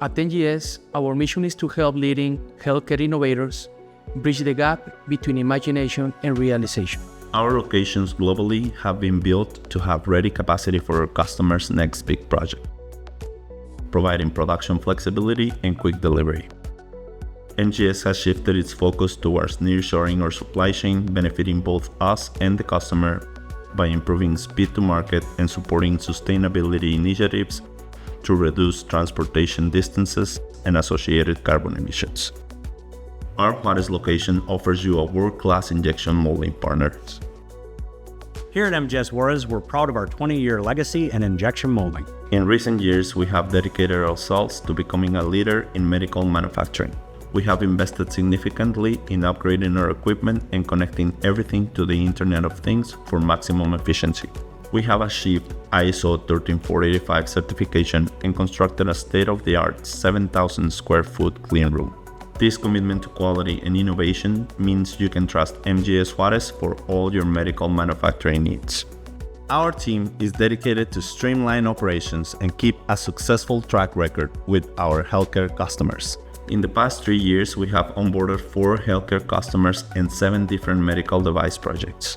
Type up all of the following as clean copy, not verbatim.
At MGS, our mission is to help leading healthcare innovators bridge the gap between imagination and realization. Our locations globally have been built to have ready capacity for our customers' next big project, providing production flexibility and quick delivery. MGS has shifted its focus towards nearshoring our supply chain, benefiting both us and the customer by improving speed to market and supporting sustainability initiatives to reduce transportation distances and associated carbon emissions. Our Juarez location offers you a world-class injection molding partner. Here at MGS Juarez, we're proud of our 20-year legacy in injection molding. In recent years, we have dedicated ourselves to becoming a leader in medical manufacturing. We have invested significantly in upgrading our equipment and connecting everything to the Internet of Things for maximum efficiency. We have achieved ISO 13485 certification and constructed a state-of-the-art 7,000 square foot cleanroom. This commitment to quality and innovation means you can trust MGS Juarez for all your medical manufacturing needs. Our team is dedicated to streamline operations and keep a successful track record with our healthcare customers. In the past 3 years, we have onboarded 4 healthcare customers and 7 different medical device projects.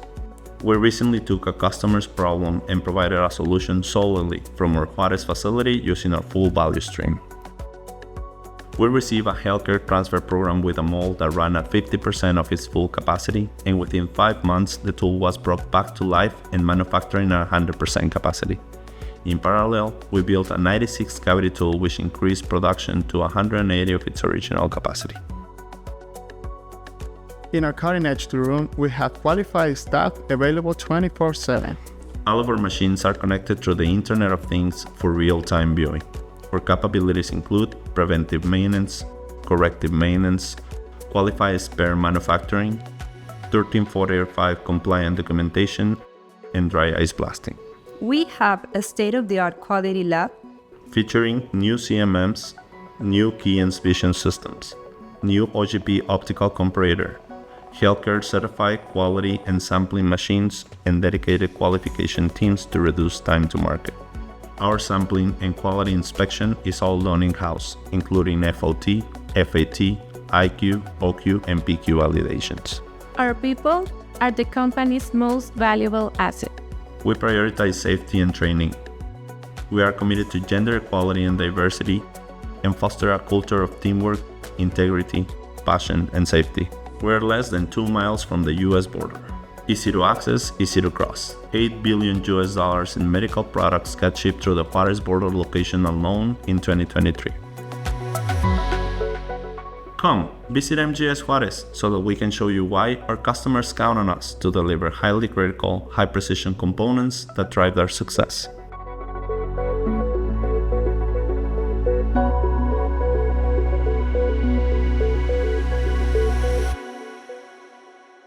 We recently took a customer's problem and provided a solution solely from our Juarez facility using our full value stream. We received a healthcare transfer program with a mold that ran at 50% of its full capacity, and within 5 months, the tool was brought back to life and manufacturing at 100% capacity. In parallel, we built a 96 cavity tool which increased production to 180 of its original capacity. In our cutting-edge room, we have qualified staff available 24/7. All of our machines are connected through the Internet of Things for real-time viewing. Our capabilities include preventive maintenance, corrective maintenance, qualified spare manufacturing, 13485 compliant documentation, and dry ice blasting. We have a state-of-the-art quality lab featuring new CMMs, new key and vision systems, new OGP optical comparator, healthcare certified quality and sampling machines, and dedicated qualification teams to reduce time to market. Our sampling and quality inspection is all done in-house, including FOT, FAT, IQ, OQ, and PQ validations. Our people are the company's most valuable asset. We prioritize safety and training. We are committed to gender equality and diversity and foster a culture of teamwork, integrity, passion, and safety. We're less than 2 miles from the US border. Easy to access, easy to cross. $8 billion in medical products got shipped through the Juarez border location alone in 2023. Come, visit MGS Juarez so that we can show you why our customers count on us to deliver highly critical, high-precision components that drive their success.